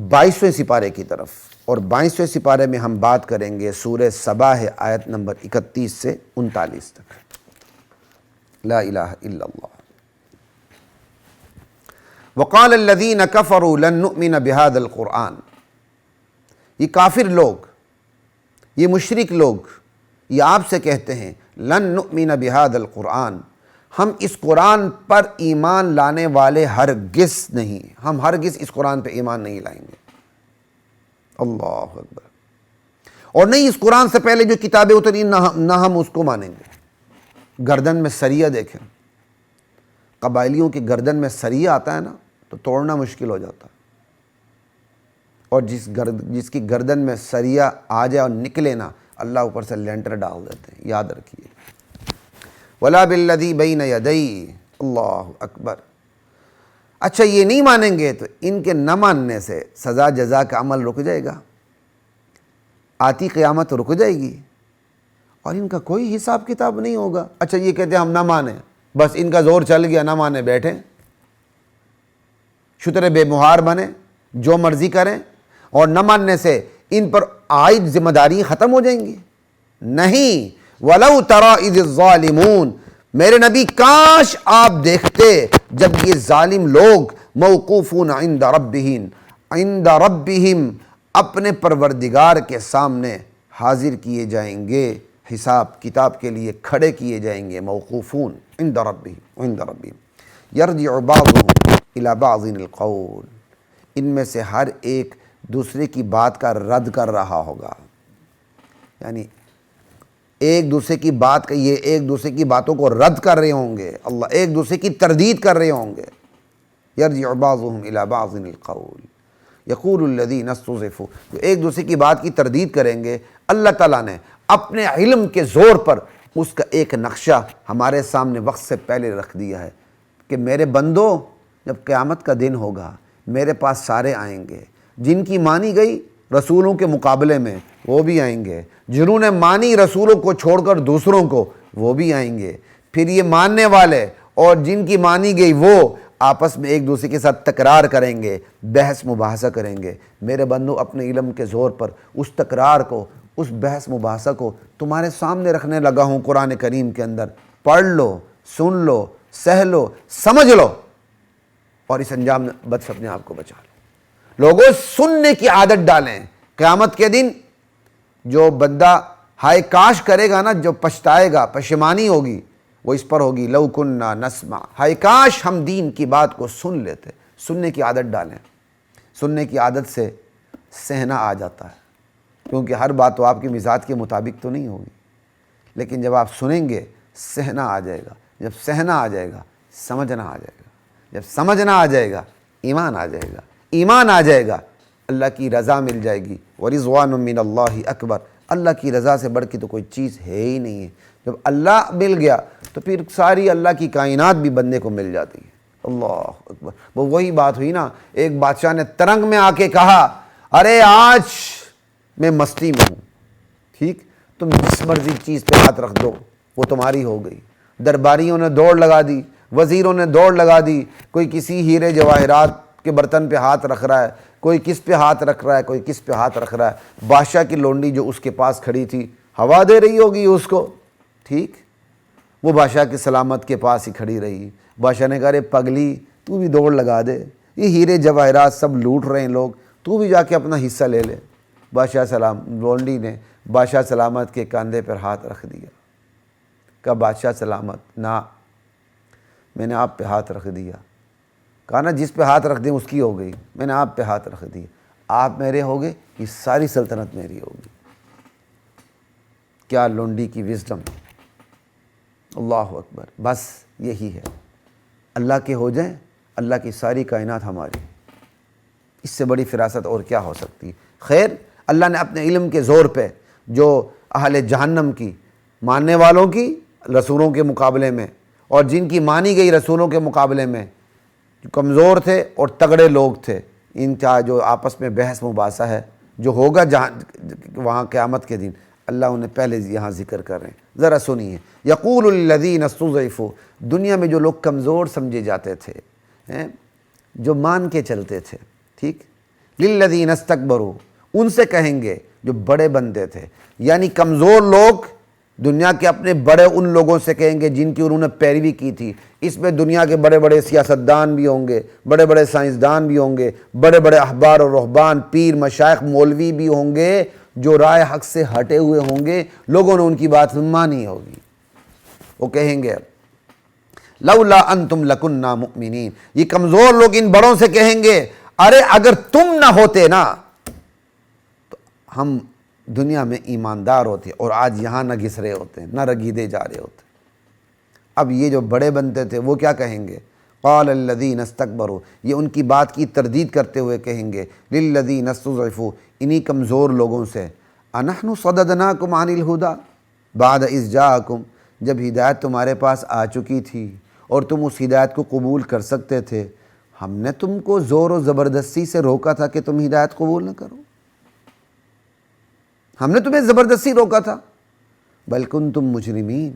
22ویں سپارے کی طرف، اور 22ویں سپارے میں ہم بات کریں گے سورہ سبا ہے، آیت نمبر 31 سے 39 تک۔ لا الہ الا اللہ۔ وقال الذین کفروا لن نؤمن بهذا القرآن، یہ کافر لوگ، یہ مشرک لوگ یہ آپ سے کہتے ہیں لن نؤمن بهذا القرآن، ہم اس قرآن پر ایمان لانے والے ہرگز نہیں، ہم ہرگز اس قرآن پہ ایمان نہیں لائیں گے۔ اللہ اکبر۔ اور نہیں اس قرآن سے پہلے جو کتابیں اتری نہ ہم اس کو مانیں گے۔ گردن میں سریہ دیکھیں، قبائلیوں کی گردن میں سریہ آتا ہے نا تو توڑنا مشکل ہو جاتا ہے، اور جس کی گردن میں سریہ آ جائے اور نکلے نا، اللہ اوپر سے لینٹر ڈال دیتے ہیں، یاد رکھیے۔ وَلَا بِالَّذِي بَيْنَ يَدَيْهِ، اللہ اکبر۔ اچھا یہ نہیں مانیں گے تو ان کے نہ ماننے سے سزا جزا کا عمل رک جائے گا، آتی قیامت رک جائے گی، اور ان کا کوئی حساب کتاب نہیں ہوگا۔ اچھا یہ کہتے ہیں ہم نہ مانیں، بس ان کا زور چل گیا، نہ مانے بیٹھیں، شتر بے مہار بنے، جو مرضی کریں، اور نہ ماننے سے ان پر عائد ذمہ داری ختم ہو جائیں گی۔ نہیں، وَلَوْ تَرَى إِذِ الظَّالِمُونَ، میرے نبی کاش آپ دیکھتے جب یہ ظالم لوگ موقوفون عند ربہم اپنے پروردگار کے سامنے حاضر کیے جائیں گے، حساب کتاب کے لیے کھڑے کیے جائیں گے۔ موقوفون عند ربہم یرجع بعضهم الی بعض القول، ان میں سے ہر ایک دوسرے کی بات کا رد کر رہا ہوگا، یعنی ایک دوسرے کی بات کا، یہ ایک دوسرے کی باتوں کو رد کر رہے ہوں گے، اللہ ایک دوسرے کی تردید کر رہے ہوں گے۔ یرجع بعضهم الی بعض القول یقول الذین استضعفوا، جو ایک دوسرے کی بات کی تردید کریں گے، اللہ تعالیٰ نے اپنے علم کے زور پر اس کا ایک نقشہ ہمارے سامنے وقت سے پہلے رکھ دیا ہے کہ میرے بندو، جب قیامت کا دن ہوگا میرے پاس سارے آئیں گے، جن کی مانی گئی رسولوں کے مقابلے میں وہ بھی آئیں گے، جنہوں نے مانی رسولوں کو چھوڑ کر دوسروں کو وہ بھی آئیں گے، پھر یہ ماننے والے اور جن کی مانی گئی وہ آپس میں ایک دوسرے کے ساتھ تکرار کریں گے، بحث مباحثہ کریں گے۔ میرے بندو، اپنے علم کے زور پر اس تکرار کو، اس بحث مباحثہ کو تمہارے سامنے رکھنے لگا ہوں قرآن کریم کے اندر، پڑھ لو، سن لو، سہ لو، سمجھ لو، اور اس انجام بد سے اپنے آپ کو بچا لو۔ لوگوں سننے کی عادت ڈالیں، قیامت کے دن جو بندہ ہائے کاش کرے گا نا، جو پچھتائے گا، پشیمانی ہوگی، وہ اس پر ہوگی لو کننا نسمع، ہائے کاش ہم دین کی بات کو سن لیتے۔ سننے کی عادت ڈالیں، سننے کی عادت سے سہنا آ جاتا ہے، کیونکہ ہر بات تو آپ کے مزاج کے مطابق تو نہیں ہوگی، لیکن جب آپ سنیں گے سہنا آ جائے گا، جب سہنا آ جائے گا سمجھنا آ جائے گا، جب سمجھنا آ جائے گا ایمان آ جائے گا، ایمان آ جائے گا اللہ کی رضا مل جائے گی۔ وَرِضْوَانٌ مِّنَ اللَّهِ اکبر، اللہ کی رضا سے بڑھ کے تو کوئی چیز ہے ہی نہیں ہے۔ جب اللہ مل گیا تو پھر ساری اللہ کی کائنات بھی بندے کو مل جاتی ہے۔ اللہ اکبر۔ وہ وہی بات ہوئی نا، ایک بادشاہ نے ترنگ میں آ کے کہا ارے آج میں مستی میں ہوں، ٹھیک، تم جس مرضی چیز پہ ہاتھ رکھ دو وہ تمہاری ہو گئی۔ درباریوں نے دوڑ لگا دی، وزیروں نے دوڑ لگا دی، کوئی کسی ہیرے جواہرات کے برتن پہ ہاتھ رکھ رہا ہے، کوئی کس پہ ہاتھ رکھ رہا ہے، کوئی کس پہ ہاتھ رکھ رہا ہے۔ بادشاہ کی لونڈی جو اس کے پاس کھڑی تھی ہوا دے رہی ہوگی اس کو، ٹھیک، وہ بادشاہ کے سلامت کے پاس ہی کھڑی رہی۔ بادشاہ نے کہا رے پگلی تو بھی دوڑ لگا دے، یہ ہیرے جواہرات سب لوٹ رہے ہیں لوگ، تو بھی جا کے اپنا حصہ لے لے۔ لونڈی نے بادشاہ سلامت کے کاندھے پر ہاتھ رکھ دیا، کہا بادشاہ سلامت نہ، میں نے آپ پہ ہاتھ رکھ دیا۔ کہا نا جس پہ ہاتھ رکھ دیں اس کی ہو گئی، میں نے آپ پہ ہاتھ رکھ دیا۔ آپ میرے ہوگے، یہ ساری سلطنت میری ہوگی۔ کیا لونڈی کی وزڈم، اللہ اکبر۔ بس یہی ہے، اللہ کے ہو جائیں، اللہ کی ساری کائنات ہماری، اس سے بڑی فراست اور کیا ہو سکتی۔ خیر، اللہ نے اپنے علم کے زور پہ جو اہل جہنم کی ماننے والوں کی رسولوں کے مقابلے میں، اور جن کی مانی گئی رسولوں کے مقابلے میں، جو کمزور تھے اور تگڑے لوگ تھے، ان کا جو آپس میں بحث مباحثہ ہے جو ہوگا جہاں وہاں قیامت کے دن، اللہ انہیں پہلے یہاں ذکر کر رہے ہیں، ذرا سنیے۔ یقول الذین استضعفوا، دنیا میں جو لوگ کمزور سمجھے جاتے تھے، جو مان کے چلتے تھے، ٹھیک، للذین استکبروا، ان سے کہیں گے جو بڑے بندے تھے، یعنی کمزور لوگ دنیا کے اپنے بڑے ان لوگوں سے کہیں گے جن کی انہوں نے پیروی کی تھی۔ اس میں دنیا کے بڑے بڑے سیاستدان بھی ہوں گے، بڑے بڑے سائنسدان بھی ہوں گے، بڑے بڑے احبار اور رہبان، پیر، مشائخ، مولوی بھی ہوں گے جو رائے حق سے ہٹے ہوئے ہوں گے، لوگوں نے ان کی بات مانی ہوگی۔ وہ کہیں گے لولا انتم لکنا مؤمنین، یہ کمزور لوگ ان بڑوں سے کہیں گے ارے اگر تم نہ ہوتے نا تو ہم دنیا میں ایماندار ہوتے اور آج یہاں نہ گھس رہے ہوتے، نہ رگیدے جا رہے ہوتے۔ اب یہ جو بڑے بنتے تھے وہ کیا کہیں گے؟ قال الذین استکبروا، یہ ان کی بات کی تردید کرتے ہوئے کہیں گے للذین استضعفوا، انہی کمزور لوگوں سے، انحن صددناکم عن الہدی بعد اذ جاءکم، جب ہدایت تمہارے پاس آ چکی تھی اور تم اس ہدایت کو قبول کر سکتے تھے، ہم نے تم کو زور و زبردستی سے روکا تھا کہ تم ہدایت قبول نہ کرو؟ ہم نے تمہیں زبردستی روکا تھا؟ بل کنتم مجرمین،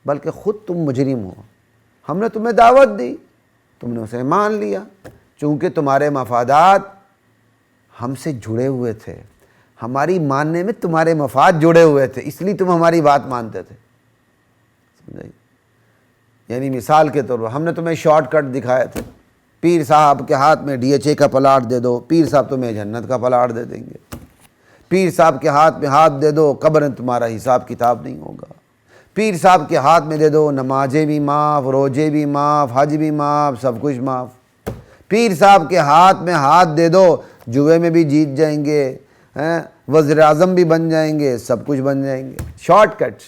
بلکہ خود تم مجرم ہو، ہم نے تمہیں دعوت دی، تم نے اسے مان لیا، چونکہ تمہارے مفادات ہم سے جڑے ہوئے تھے، ہماری ماننے میں تمہارے مفاد جڑے ہوئے تھے، اس لیے تم ہماری بات مانتے تھے۔ سمجھائی؟ یعنی مثال کے طور پر ہم نے تمہیں شارٹ کٹ دکھائے تھے، پیر صاحب کے ہاتھ میں DHA کا پلاٹ دے دو، پیر صاحب تمہیں جنت کا پلاٹ دے دیں گے، پیر صاحب کے ہاتھ میں ہاتھ دے دو، قبر میں تمہارا حساب کتاب نہیں ہوگا، پیر صاحب کے ہاتھ میں دے دو، نمازیں بھی معاف، روزے بھی معاف، حج بھی معاف، سب کچھ معاف، پیر صاحب کے ہاتھ میں ہاتھ دے دو، جوئے میں بھی جیت جائیں گے، وزیر اعظم بھی بن جائیں گے، سب کچھ بن جائیں گے، شارٹ کٹ۔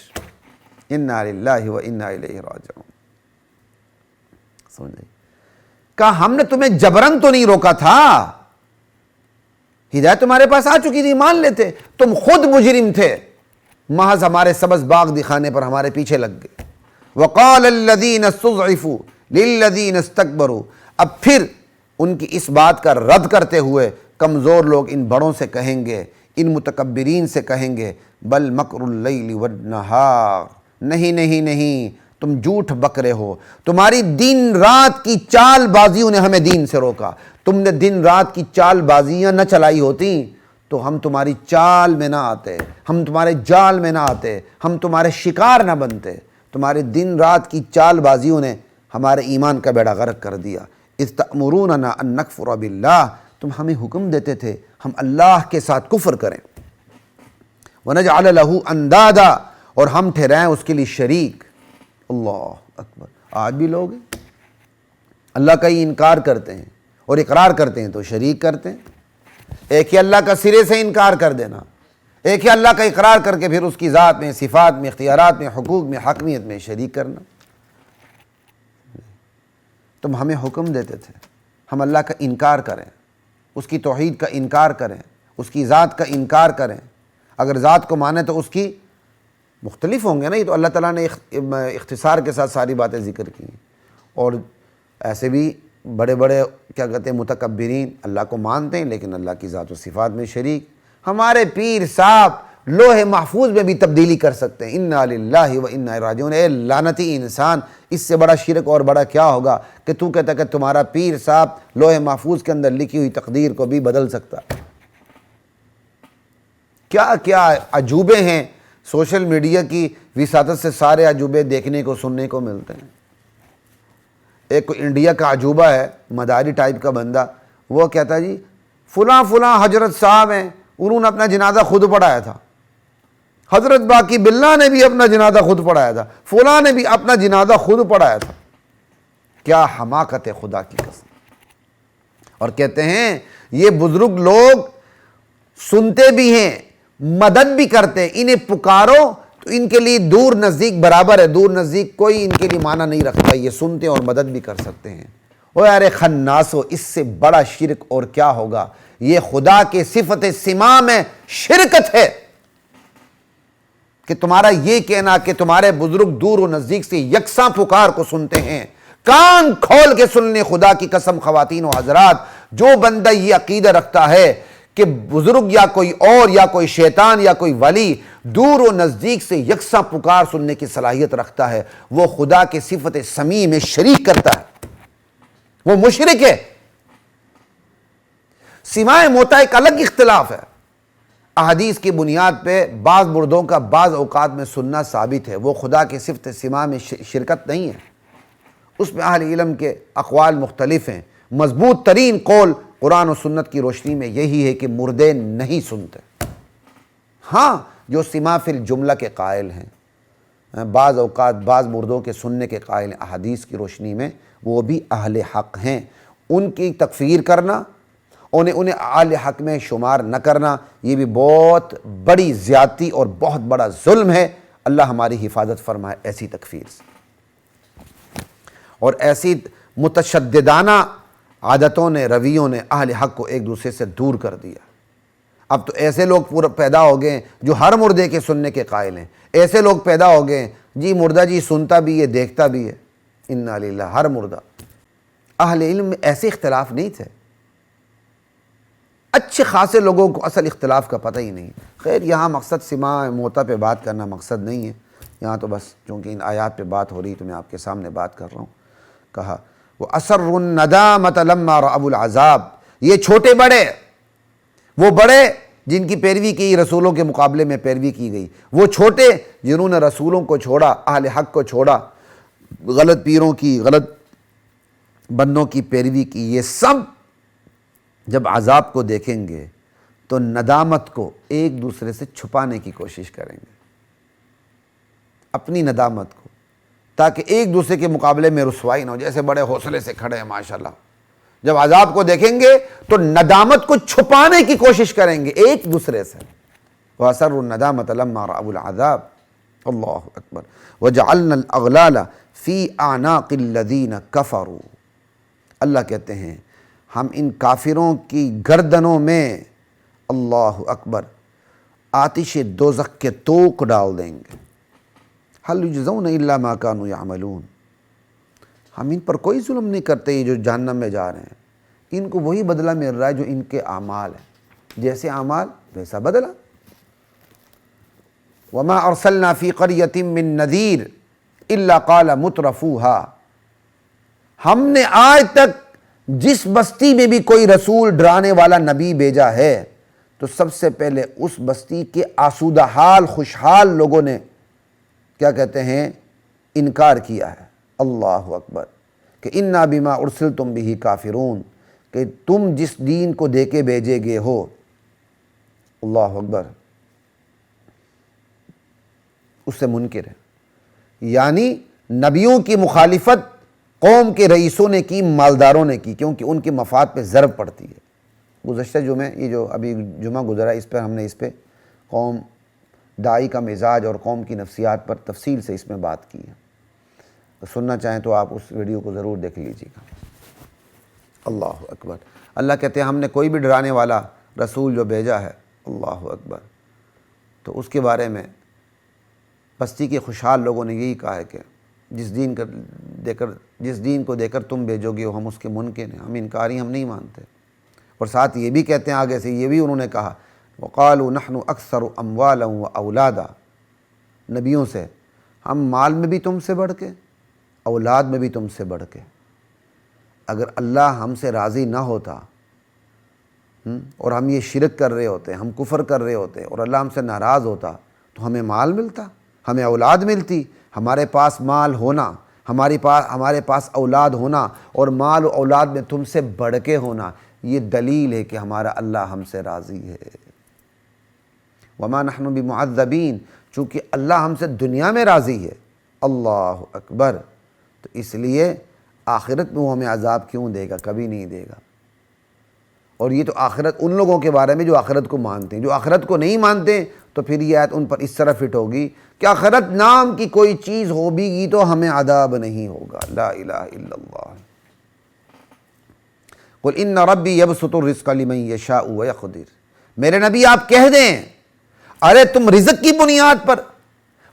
انا للہ و انا الیہ راجعون۔ سمجھ گئے؟ کہا ہم نے تمہیں جبرن تو نہیں روکا تھا، ہدایت تمہارے پاس آ چکی تھی، مان لیتے، تم خود مجرم تھے، محض ہمارے سبز باغ دکھانے پر ہمارے پیچھے لگ گئے۔ وقال الذین استضعفوا للذین استکبروا، اب پھر ان کی اس بات کا رد کرتے ہوئے کمزور لوگ ان بڑوں سے کہیں گے، ان متکبرین سے کہیں گے بل مکر اللیل والنہار، نہیں نہیں نہیں، تم جھوٹ بک رہے ہو، تمہاری دن رات کی چال بازیوں نے ہمیں دین سے روکا، تم نے دن رات کی چال بازیاں نہ چلائی ہوتی تو ہم تمہاری چال میں نہ آتے، ہم تمہارے جال میں نہ آتے، ہم تمہارے شکار نہ بنتے، تمہارے دن رات کی چال بازیوں نے ہمارے ایمان کا بیڑا غرق کر دیا۔ اذ تأمروننا ان نکفر باللہ، تم ہمیں حکم دیتے تھے ہم اللہ کے ساتھ کفر کریں، ونجعل لہ اندادا، اور ہم ٹھہرائیں اس کے لیے شریک۔ اللہ اکبر۔ آج بھی لوگ ہیں اللہ کا ہی انکار کرتے ہیں اور اقرار کرتے ہیں تو شریک کرتے ہیں۔ ایک ہی اللہ کا سرے سے انکار کر دینا، ایک ہی اللہ کا اقرار کر کے پھر اس کی ذات میں، صفات میں، اختیارات میں، حقوق میں، حکمیت میں شریک کرنا۔ تم ہمیں حکم دیتے تھے ہم اللہ کا انکار کریں، اس کی توحید کا انکار کریں، اس کی ذات کا انکار کریں۔ اگر ذات کو مانیں تو اس کی مختلف ہوں گے نا، یہ تو اللہ تعالیٰ نے اختصار کے ساتھ ساری باتیں ذکر کی، اور ایسے بھی بڑے بڑے کیا کہتے ہیں متکبرین اللہ کو مانتے ہیں لیکن اللہ کی ذات و صفات میں شریک۔ ہمارے پیر صاحب لوح محفوظ میں بھی تبدیلی کر سکتے ہیں۔ انا للہ و انا الیہ راجعون۔ اے لعنتی انسان، اس سے بڑا شرک اور بڑا کیا ہوگا کہ تو کہتا کہ تمہارا پیر صاحب لوح محفوظ کے اندر لکھی ہوئی تقدیر کو بھی بدل سکتا۔ کیا کیا عجوبے ہیں، سوشل میڈیا کی وساطت سے سارے عجوبے دیکھنے کو سننے کو ملتے ہیں۔ ایک انڈیا کا عجوبہ ہے، مداری ٹائپ کا بندہ، وہ کہتا جی فلاں فلاں حضرت صاحب ہیں، انہوں نے اپنا جنازہ خود پڑھایا تھا، حضرت باقی باللہ نے بھی اپنا جنازہ خود پڑھایا تھا، فلاں نے بھی اپنا جنازہ خود پڑھایا تھا۔ کیا حماقت ہے خدا کی قسم۔ اور کہتے ہیں یہ بزرگ لوگ سنتے بھی ہیں، مدد بھی کرتے ہیں، انہیں پکارو تو ان کے لیے دور نزدیک برابر ہے، دور نزدیک کوئی ان کے لیے معنی نہیں رکھتا، یہ سنتے ہیں اور مدد بھی کر سکتے ہیں۔ او یار خناسو، اس سے بڑا شرک اور کیا ہوگا؟ یہ خدا کے صفت سما میں شرکت ہے کہ تمہارا یہ کہنا کہ تمہارے بزرگ دور و نزدیک سے یکساں پکار کو سنتے ہیں۔ کان کھول کے سن لیں، خدا کی قسم خواتین و حضرات، جو بندہ یہ عقیدہ رکھتا ہے کہ بزرگ یا کوئی اور یا کوئی شیطان یا کوئی ولی دور و نزدیک سے یکساں پکار سننے کی صلاحیت رکھتا ہے، وہ خدا کے صفت سمیع میں شریک کرتا ہے، وہ مشرک ہے۔ سماع موتا ایک الگ اختلاف ہے۔ احادیث کی بنیاد پہ بعض مردوں کا بعض اوقات میں سننا ثابت ہے، وہ خدا کے صفت سماع میں شرکت نہیں ہے، اس میں اہل علم کے اقوال مختلف ہیں۔ مضبوط ترین قول قرآن و سنت کی روشنی میں یہی ہے کہ مردے نہیں سنتے۔ ہاں جو سماع فی الجملہ کے قائل ہیں، بعض اوقات بعض مردوں کے سننے کے قائل ہیں، احادیث کی روشنی میں وہ بھی اہل حق ہیں، ان کی تکفیر کرنا، انہیں اہل حق میں شمار نہ کرنا، یہ بھی بہت بڑی زیادتی اور بہت بڑا ظلم ہے۔ اللہ ہماری حفاظت فرمائے ایسی تکفیر سے، اور ایسی متشددانہ عادتوں نے، رویوں نے اہل حق کو ایک دوسرے سے دور کر دیا۔ اب تو ایسے لوگ پورا پیدا ہو گئے ہیں جو ہر مردے کے سننے کے قائل ہیں، ایسے لوگ پیدا ہو گئے ہیں جی مردہ جی سنتا بھی ہے دیکھتا بھی ہے، انا للہ، ہر مردہ۔ اہل علم میں ایسے اختلاف نہیں تھے، اچھے خاصے لوگوں کو اصل اختلاف کا پتہ ہی نہیں۔ خیر یہاں مقصد سماع موتا پہ بات کرنا مقصد نہیں ہے، یہاں تو بس چونکہ ان آیات پہ بات ہو رہی تو میں آپ کے سامنے بات کر رہا ہوں۔ کہا وَأَسَرُّ النَّدَامَةَ لَمَّا رَأَوُا الْعَذَابَ، یہ چھوٹے بڑے، وہ بڑے جن کی پیروی کی رسولوں کے مقابلے میں پیروی کی گئی، وہ چھوٹے جنہوں نے رسولوں کو چھوڑا، اہل حق کو چھوڑا، غلط پیروں کی، غلط بندوں کی پیروی کی، یہ سب جب عذاب کو دیکھیں گے تو ندامت کو ایک دوسرے سے چھپانے کی کوشش کریں گے، اپنی ندامت کو، تاکہ ایک دوسرے کے مقابلے میں رسوائی نہ ہو۔ جیسے بڑے حوصلے سے کھڑے ہیں ماشاءاللہ، جب عذاب کو دیکھیں گے تو ندامت کو چھپانے کی کوشش کریں گے ایک دوسرے سے۔ وَأَسَرُّوا النَّدَامَةَ لَمَّا رَأَوُا الْعَذَابَ، اللہ اکبر، وَجَعَلْنَا الْأَغْلَالَ فِي أَعْنَاقِ الَّذِينَ كَفَرُوا، اللہ کہتے ہیں ہم ان کافروں کی گردنوں میں، اللہ اکبر، آتش دوزخ کے توق ڈال دیں گے۔ هل يجزون الا ما كانوا يعملون، ہم ان پر کوئی ظلم نہیں کرتے، یہ جو جہنم میں جا رہے ہیں ان کو وہی بدلہ مل رہا ہے جو ان کے اعمال ہیں، جیسے اعمال ویسا بدلہ۔ وما ارسلنا في قرية من نذير الا قال مترفوها، ہم نے آج تک جس بستی میں بھی کوئی رسول ڈرانے والا نبی بھیجا ہے تو سب سے پہلے اس بستی کے آسودہ حال خوشحال لوگوں نے کیا کہتے ہیں، انکار کیا ہے۔ اللہ اکبر، کہ انا بما ارسلتم بہ کافرون، کہ تم جس دین کو دے کے بھیجے گئے ہو، اللہ اکبر، اس سے منکر ہے۔ یعنی نبیوں کی مخالفت قوم کے رئیسوں نے کی، مالداروں نے کی، کیونکہ ان کے مفاد پہ ضرب پڑتی ہے۔ گزشتہ جمعے، یہ جو ابھی جمعہ گزرا، اس پر ہم نے اس پہ قوم داعی کا مزاج اور قوم کی نفسیات پر تفصیل سے اس میں بات کی ہے، تو سننا چاہیں تو آپ اس ویڈیو کو ضرور دیکھ لیجیے گا۔ اللہ اکبر، اللہ کہتے ہیں ہم نے کوئی بھی ڈرانے والا رسول جو بھیجا ہے، اللہ اکبر، تو اس کے بارے میں بستی کے خوشحال لوگوں نے یہی کہا ہے کہ جس دین کو دے کر تم بھیجو گے ہم اس کے منکر ہیں، ہم انکاری، ہم نہیں مانتے۔ اور ساتھ یہ بھی کہتے ہیں آگے سے، یہ بھی انہوں نے کہا وَقَالُوا نَحْنُ أَكْثَرُ أَمْوَالًا وَأَوْلَادًا، نبیوں سے ہم مال میں بھی تم سے بڑھ کے، اولاد میں بھی تم سے بڑھ کے۔ اگر اللہ ہم سے راضی نہ ہوتا اور ہم یہ شرک کر رہے ہوتے، ہم کفر کر رہے ہوتے اور اللہ ہم سے ناراض ہوتا تو ہمیں مال ملتا، ہمیں اولاد ملتی۔ ہمارے پاس مال ہونا، ہمارے پاس اولاد ہونا اور مال و اولاد میں تم سے بڑھ کے ہونا، یہ دلیل ہے کہ ہمارا اللہ ہم سے راضی ہے۔ وما نحن بمعذبین، چونکہ اللہ ہم سے دنیا میں راضی ہے، اللہ اکبر، تو اس لیے آخرت میں وہ ہمیں عذاب کیوں دے گا؟ کبھی نہیں دے گا۔ اور یہ تو آخرت ان لوگوں کے بارے میں جو آخرت کو مانتے ہیں. جو آخرت کو نہیں مانتے تو پھر یہ آیت ان پر اس طرح فٹ ہوگی کہ آخرت نام کی کوئی چیز ہو بھی گی تو ہمیں عذاب نہیں ہوگا. لا الہ الا اللہ. قل ان ربی یبسط الرزق لمن یشاء ویقدر. میرے نبی آپ کہہ دیں ارے تم رزق کی بنیاد پر،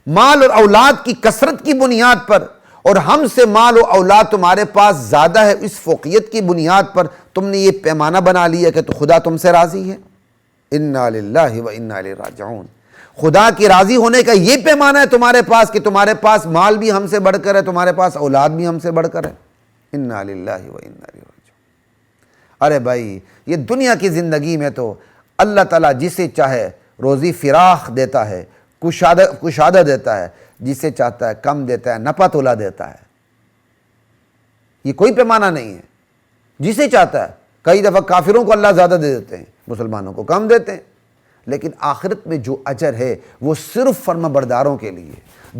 مال اور اولاد کی کثرت کی بنیاد پر، اور ہم سے مال و اولاد تمہارے پاس زیادہ ہے اس فوقیت کی بنیاد پر تم نے یہ پیمانہ بنا لیا کہ تو خدا تم سے راضی ہے. انا للہ و انا الیہ راجعون. خدا کی راضی ہونے کا یہ پیمانہ ہے تمہارے پاس کہ تمہارے پاس مال بھی ہم سے بڑھ کر ہے، تمہارے پاس اولاد بھی ہم سے بڑھ کر ہے. انا للہ و انا الیہ راجعون. ارے بھائی یہ دنیا کی زندگی میں تو اللہ تعالیٰ جسے چاہے روزی فراخ دیتا ہے، کشادہ دیتا ہے، جسے چاہتا ہے کم دیتا ہے، نپا تولا دیتا ہے. یہ کوئی پیمانہ نہیں ہے. جسے چاہتا ہے، کئی دفعہ کافروں کو اللہ زیادہ دے دیتے ہیں، مسلمانوں کو کم دیتے ہیں. لیکن آخرت میں جو اجر ہے وہ صرف فرما برداروں کے لیے.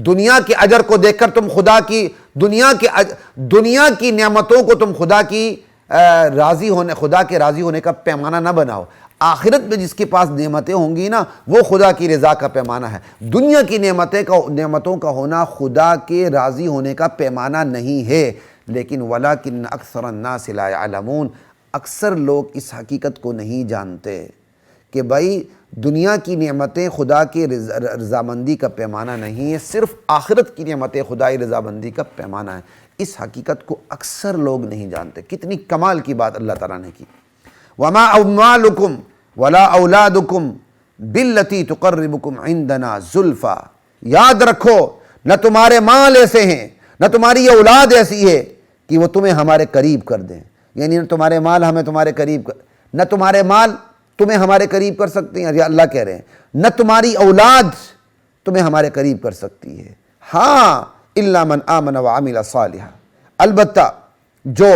دنیا کے اجر کو دیکھ کر تم دنیا کی نعمتوں کو تم خدا کے راضی ہونے کا پیمانہ نہ بناؤ. آخرت میں جس کے پاس نعمتیں ہوں گی نا وہ خدا کی رضا کا پیمانہ ہے. دنیا کی نعمتوں کا ہونا خدا کے راضی ہونے کا پیمانہ نہیں ہے. لیکن وَلَكِنَّ أَكْثَرَ النَّاسِ لَا يَعْلَمُونَ. اکثر لوگ اس حقیقت کو نہیں جانتے کہ بھائی دنیا کی نعمتیں خدا کی رضامندی کا پیمانہ نہیں ہے، صرف آخرت کی نعمتیں خدائی رضامندی کا پیمانہ ہے. اس حقیقت کو اکثر لوگ نہیں جانتے. کتنی کمال کی بات اللہ تعالیٰ نے کی. وَمَا أَمْوَالُكُمْ وَلَا أَوْلَادُكُمْ بِالَّتِي تُقَرِّبُكُمْ عِنْدَنَا زُلْفَىٰ. یاد رکھو نہ تمہارے مال ایسے ہیں، نہ تمہاری اولاد ایسی ہے کہ وہ تمہیں ہمارے قریب کر دیں. یعنی نہ تمہارے مال ہمیں تمہارے قریب نہ تمہارے مال تمہیں ہمارے قریب کر سکتی ہیں، یا اللہ کہہ رہے ہیں نہ تمہاری اولاد تمہیں ہمارے قریب کر سکتی ہے. ہاں الا من آمن وعمل صالحا. البتہ جو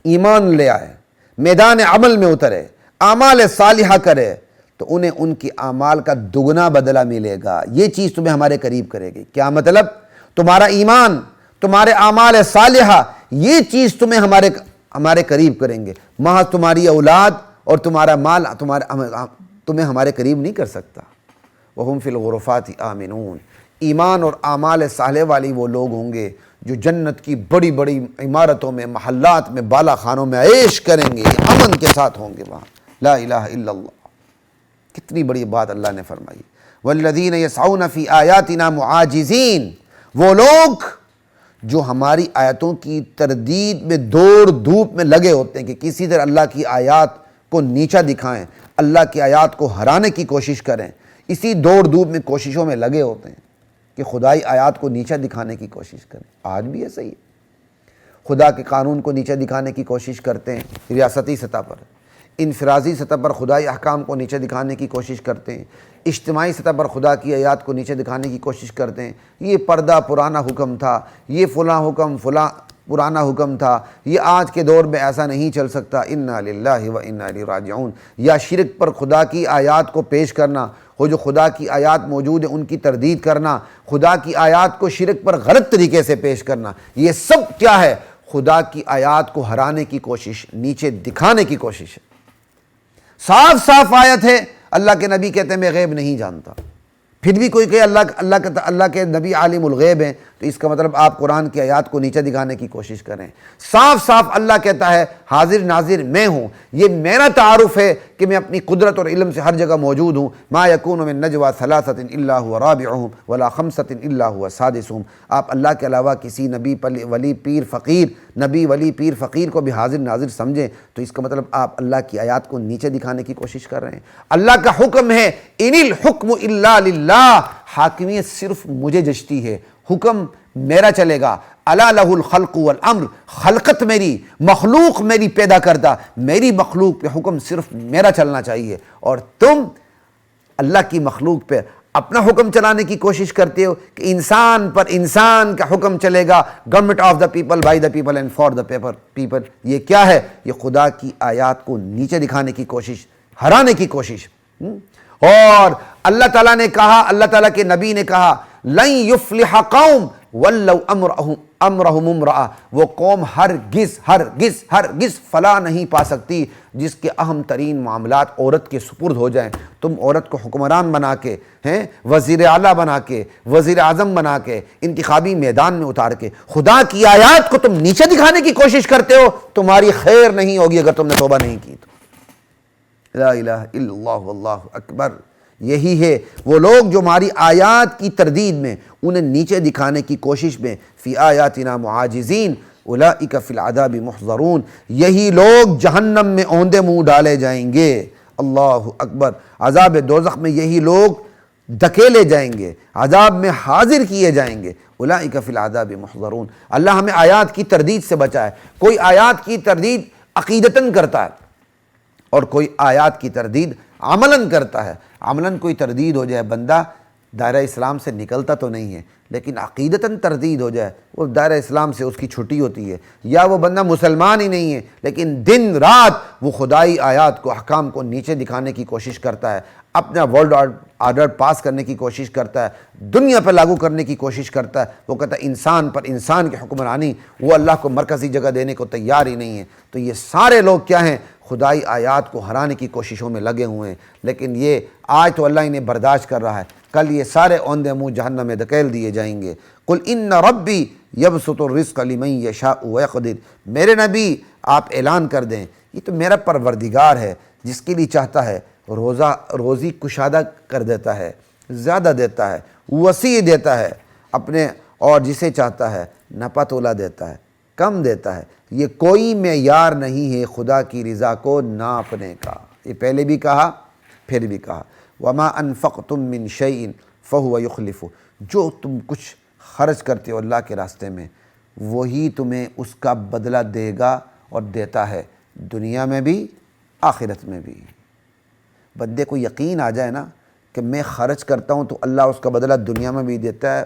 ایمان لے آئے، میدان عمل میں اترے، اعمال صالحہ کرے تو انہیں ان کی اعمال کا دگنا بدلہ ملے گا. یہ چیز تمہیں ہمارے قریب کرے گی. کیا مطلب؟ تمہارا ایمان، تمہارے اعمال صالحہ، یہ چیز تمہیں ہمارے قریب کریں گے. محض تمہاری اولاد اور تمہارا مال تمہیں ہمارے قریب نہیں کر سکتا. وَهُمْ فِي الْغُرُفَاتِ آمِنُونَ. ایمان اور اعمال صالح والی وہ لوگ ہوں گے جو جنت کی بڑی بڑی عمارتوں میں، محلات میں، بالا خانوں میں عیش کریں گے، امن کے ساتھ ہوں گے وہاں. لا الہ الا اللہ. کتنی بڑی بات اللہ نے فرمائی. وَالَّذِينَ يَسْعَوْنَ فِي آيَاتِنَا مُعَاجِزِينَ. وہ لوگ جو ہماری آیتوں کی تردید میں دوڑ دھوپ میں لگے ہوتے ہیں کہ کسی طرح اللہ کی آیات کو نیچا دکھائیں، اللہ کی آیات کو ہرانے کی کوشش کریں، اسی دوڑ دھوپ میں کوششوں میں لگے ہوتے ہیں کہ خدائی آیات کو نیچا دکھانے کی کوشش کریں. آج بھی ایسا ہی ہے. خدا کے قانون کو نیچا دکھانے کی کوشش کرتے ہیں ریاستی سطح پر، انفرادی سطح پر خدائی احکام کو نیچے دکھانے کی کوشش کرتے ہیں، اجتماعی سطح پر خدا کی آیات کو نیچے دکھانے کی کوشش کرتے ہیں. یہ پردہ پرانا حکم تھا، یہ فلاں حکم پرانا حکم تھا، یہ آج کے دور میں ایسا نہیں چل سکتا. انا للہ و انا الیہ راجعون. یا شرک پر خدا کی آیات کو پیش کرنا، وہ جو خدا کی آیات موجود ہیں ان کی تردید کرنا، خدا کی آیات کو شرک پر غلط طریقے سے پیش کرنا، یہ سب کیا ہے؟ خدا کی آیات کو ہرانے کی کوشش، نیچے دکھانے کی کوشش ہے. صاف صاف آیت ہے. اللہ کے نبی کہتے ہیں میں غیب نہیں جانتا. پھر بھی کوئی کہ اللہ کے نبی عالم الغیب ہیں تو اس کا مطلب آپ قرآن کی آیات کو نیچے دکھانے کی کوشش کریں. صاف صاف اللہ کہتا ہے حاضر ناظر میں ہوں. یہ میرا تعارف ہے کہ میں اپنی قدرت اور علم سے ہر جگہ موجود ہوں. ما یکون من نجوى ثلاثة الا هو رابعهم ولا خمسة الا هو سادسهم. آپ اللہ کے علاوہ کسی نبی ولی پیر فقیر کو بھی حاضر ناظر سمجھیں تو اس کا مطلب آپ اللہ کی آیات کو نیچے دکھانے کی کوشش کر رہے ہیں. اللہ کا حکم ہے ان الحکم الا للہ. حاکمیت صرف مجھے جچتی ہے، حکم میرا چلے گا. الا لہ الخلق والامر. خلقت میری، مخلوق میری پیدا کردہ، میری مخلوق پہ حکم صرف میرا چلنا چاہیے. اور تم اللہ کی مخلوق پہ اپنا حکم چلانے کی کوشش کرتے ہو کہ انسان پر انسان کا حکم چلے گا. Government of the people, by the people and for the people. یہ کیا ہے؟ یہ خدا کی آیات کو نیچے دکھانے کی کوشش، ہرانے کی کوشش. اور اللہ تعالیٰ نے کہا، اللہ تعالیٰ کے نبی نے کہا لن یفلح قوم ولو امرہم امرأ، وہ قوم ہرگز ہرگز ہرگز فلاح نہیں پا سکتی جس کے اہم ترین معاملات عورت کے سپرد ہو جائیں۔ تم عورت کو حکمران بنا کے، وزیر اعلیٰ بنا کے، وزیر اعظم بنا کے، انتخابی میدان میں اتار کے خدا کی آیات کو تم نیچے دکھانے کی کوشش کرتے ہو، تمہاری خیر نہیں ہوگی اگر تم نے توبہ نہیں کی تو۔ لا الہ الا اللہ واللہ اکبر۔ یہی ہے وہ لوگ جو ہماری آیات کی تردید میں، انہیں نیچے دکھانے کی کوشش میں، فی آیاتنا معاجزین اولئک فی العذاب محضرون، یہی لوگ جہنم میں اوندے منہ ڈالے جائیں گے۔ اللہ اکبر۔ عذاب دوزخ میں یہی لوگ دھکیلے جائیں گے، عذاب میں حاضر کیے جائیں گے۔ اولئک فی العذاب محضرون۔ اللہ ہمیں آیات کی تردید سے بچائے۔ کوئی آیات کی تردید عقیدتاً کرتا ہے اور کوئی آیات کی تردید عملاً کرتا ہے۔ عملاً کوئی تردید ہو جائے، بندہ دائرہ اسلام سے نکلتا تو نہیں ہے، لیکن عقیدتاً تردید ہو جائے، وہ دائرہ اسلام سے اس کی چھٹی ہوتی ہے، یا وہ بندہ مسلمان ہی نہیں ہے لیکن دن رات وہ خدائی آیات کو، احکام کو نیچے دکھانے کی کوشش کرتا ہے، اپنا ورلڈ آرڈر پاس کرنے کی کوشش کرتا ہے، دنیا پہ لاگو کرنے کی کوشش کرتا ہے۔ وہ کہتا ہے انسان پر انسان کی حکمرانی، وہ اللہ کو مرکزی جگہ دینے کو تیار ہی نہیں ہے۔ تو یہ سارے لوگ کیا ہیں؟ خدائی آیات کو ہرانے کی کوششوں میں لگے ہوئے ہیں، لیکن یہ آج تو اللہ انہیں برداشت کر رہا ہے، کل یہ سارے اوندے منہ جہنم میں دھکیل دیے جائیں گے۔ قل ان ربی یبسط الرزق لمن یشاء ویقدر، میرے نبی آپ اعلان کر دیں یہ تو میرا پروردگار ہے، جس کے لیے چاہتا ہے روزی کشادہ کر دیتا ہے، زیادہ دیتا ہے، وسیع دیتا ہے اپنے، اور جسے چاہتا ہے نپا تولا دیتا ہے، کم دیتا ہے۔ یہ کوئی معیار نہیں ہے خدا کی رضا کو ناپنے کا۔ یہ پہلے بھی کہا پھر بھی کہا، وما انفقتم من شیء فہو یخلفہ، جو تم کچھ خرچ کرتے ہو اللہ کے راستے میں وہی تمہیں اس کا بدلہ دے گا، اور دیتا ہے دنیا میں بھی آخرت میں بھی۔ بندے کو یقین آ جائے نا کہ میں خرچ کرتا ہوں تو اللہ اس کا بدلہ دنیا میں بھی دیتا ہے،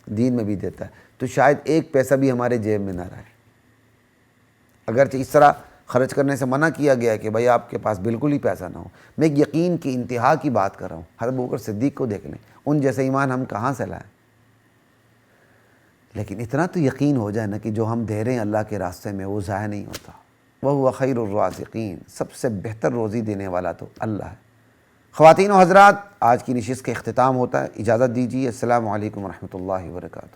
دین میں بھی دیتا ہے، تو شاید ایک پیسہ بھی ہمارے جیب میں نہ رہے۔ اگرچہ اس طرح خرچ کرنے سے منع کیا گیا ہے کہ بھائی آپ کے پاس بالکل ہی پیسہ نہ ہو، میں ایک یقین کی انتہا کی بات کر رہا ہوں۔ حضرت ابوبکر صدیق کو دیکھ لیں، ان جیسے ایمان ہم کہاں سے لائیں؟ لیکن اتنا تو یقین ہو جائے نا کہ جو ہم دے رہے ہیں اللہ کے راستے میں وہ ضائع نہیں ہوتا۔ وَهُوَ خَيْرُ الرَّازِقِينَ، سب سے بہتر روزی دینے والا تو اللہ ہے۔ خواتین و حضرات، آج کی نشست کا اختتام ہوتا ہے، اجازت دیجیے۔ السلام علیکم ورحمۃ اللہ وبرکاتہ۔